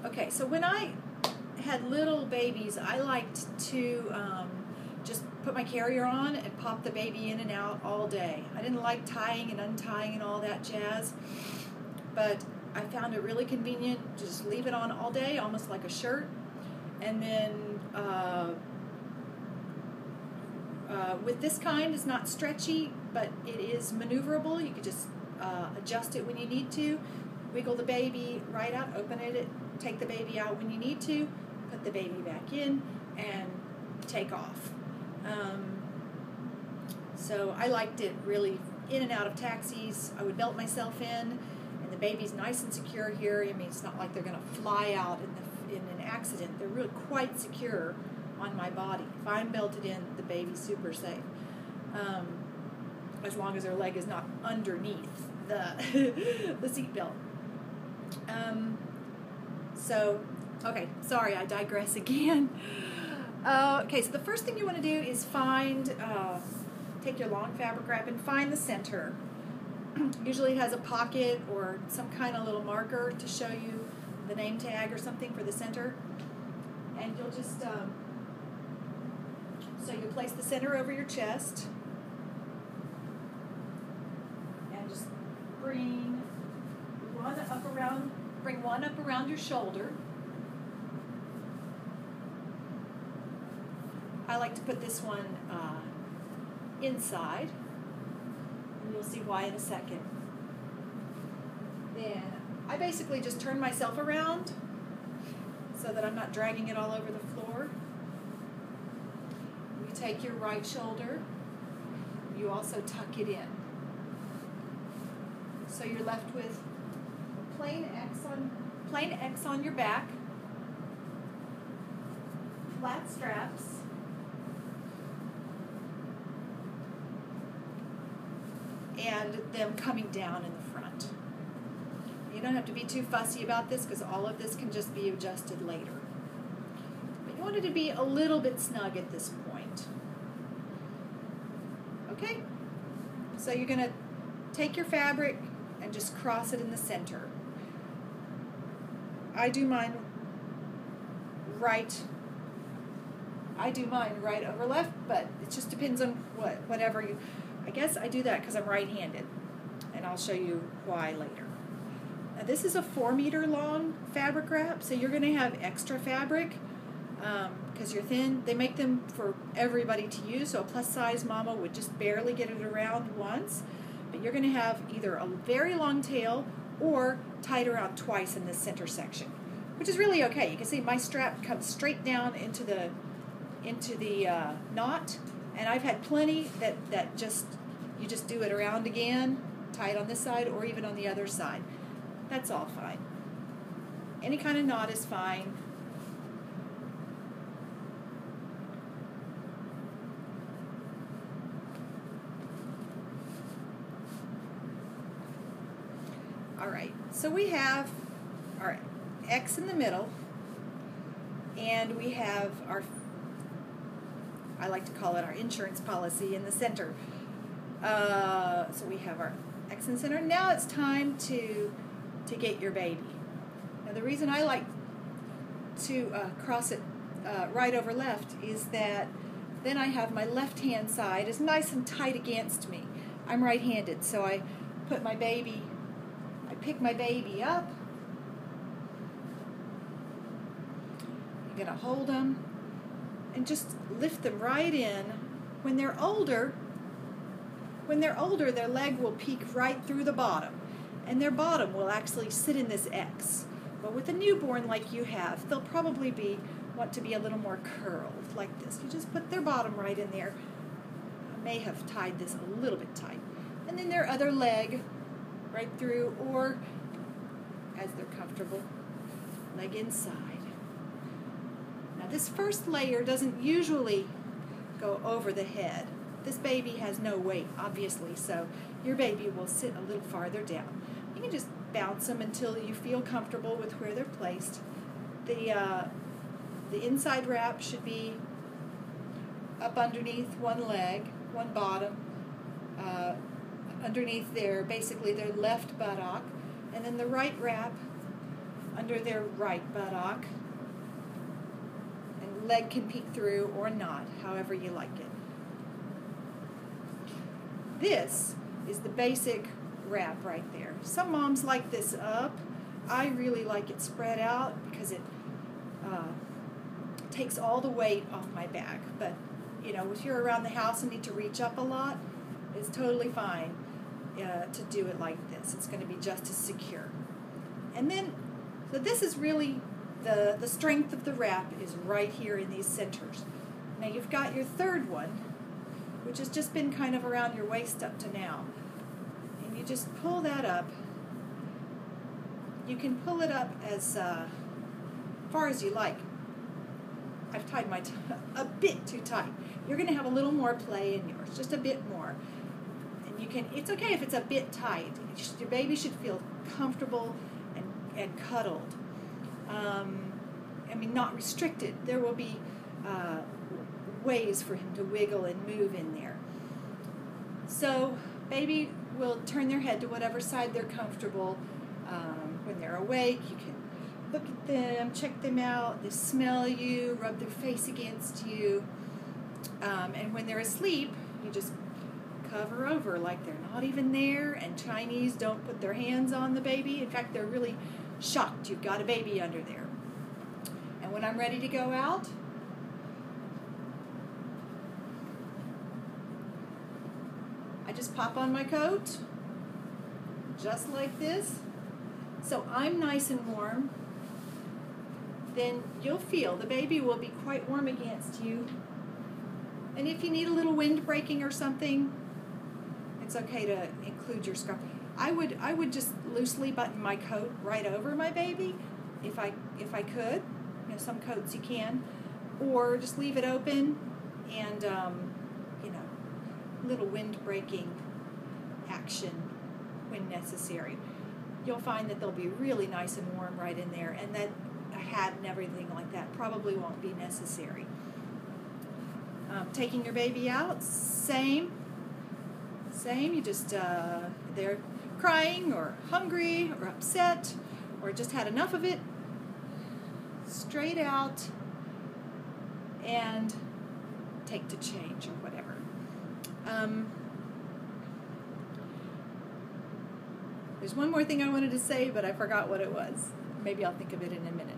Okay, so when I had little babies, I liked to just put my carrier on and pop the baby in and out all day. I didn't like tying and untying and all that jazz, but I found it really convenient to just leave it on all day, almost like a shirt. And then with this kind, it's not stretchy, but it is maneuverable. You can just adjust it when you need to, wiggle the baby right out, open it, take the baby out when you need to, put the baby back in, and take off. So I liked it really in and out of taxis. I would belt myself in, and the baby's nice and secure here. I mean, it's not like they're going to fly out in an accident. They're really quite secure on my body. If I'm belted in, the baby's super safe. As long as their leg is not underneath the seat belt. So, okay, sorry, I digress again. Okay, so the first thing you want to do is take your long fabric wrap and find the center. Usually it has a pocket or some kind of little marker to show you the name tag or something for the center. And you'll just, so you place the center over your chest. And just bring one up around your shoulder. I like to put this one inside, and you'll see why in a second. Then I basically just turn myself around so that I'm not dragging it all over the floor. You take your right shoulder, you also tuck it in. So you're left with a plain X on your back, flat straps, and them coming down in the front. You don't have to be too fussy about this because all of this can just be adjusted later. But you want it to be a little bit snug at this point. Okay? So you're going to take your fabric and just cross it in the center. I do mine right over left, but it just depends on whatever you... I guess I do that because I'm right-handed, and I'll show you why later. Now this is a 4-meter long fabric wrap, so you're going to have extra fabric because you're thin. They make them for everybody to use, so a plus-size mama would just barely get it around once, but you're going to have either a very long tail or tied around twice in this center section, which is really okay. You can see my strap comes straight down into the knot. And I've had plenty that you just do it around again, tie it on this side or even on the other side. That's all fine. Any kind of knot is fine. All right, so we have our X in the middle, and we have our, I like to call it our insurance policy, in the center. So we have our X in the center. Now it's time to get your baby. Now the reason I like to cross it right over left is that then I have my left hand side is nice and tight against me. I'm right-handed, so I pick my baby up. You're going to hold them and just lift them right in. When they're older, their leg will peek right through the bottom, and their bottom will actually sit in this X. But with a newborn like you have, they'll probably want to be a little more curled, like this. You just put their bottom right in there. I may have tied this a little bit tight. And then their other leg right through, or as they're comfortable, leg inside. Now this first layer doesn't usually go over the head. This baby has no weight, obviously, so your baby will sit a little farther down. You can just bounce them until you feel comfortable with where they're placed. The inside wrap should be up underneath one leg, one bottom, underneath basically their left buttock, and then the right wrap under their right buttock, and leg can peek through or not, however you like it. This is the basic wrap right there. Some moms like this up. I really like it spread out because it takes all the weight off my back. But you know, if you're around the house and need to reach up a lot, it's totally fine to do it like this. It's going to be just as secure. And then, so this is really the strength of the wrap is right here in these centers. Now you've got your third one, which has just been kind of around your waist up to now. And you just pull that up. You can pull it up as far as you like. I've tied my a bit too tight. You're going to have a little more play in yours, just a bit more. And you can. It's okay if it's a bit tight. Your baby should feel comfortable and cuddled. I mean, not restricted. There will be ways for him to wiggle and move in there. So baby will turn their head to whatever side they're comfortable. When they're awake, you can look at them, check them out, they smell you, rub their face against you. And when they're asleep, you just cover over like they're not even there, and Chinese don't put their hands on the baby. In fact, they're really shocked you've got a baby under there. And when I'm ready to go out, I just pop on my coat, just like this. So I'm nice and warm. Then you'll feel the baby will be quite warm against you. And if you need a little wind breaking or something, it's okay to include your scarf. I would just loosely button my coat right over my baby if I could. You know, some coats you can, or just leave it open and you know, little wind breaking action when necessary. You'll find that they'll be really nice and warm right in there, and that a hat and everything like that probably won't be necessary. Taking your baby out, same. You just, they're crying or hungry or upset or just had enough of it, straight out and take to change or whatever. There's one more thing I wanted to say, but I forgot what it was. Maybe I'll think of it in a minute.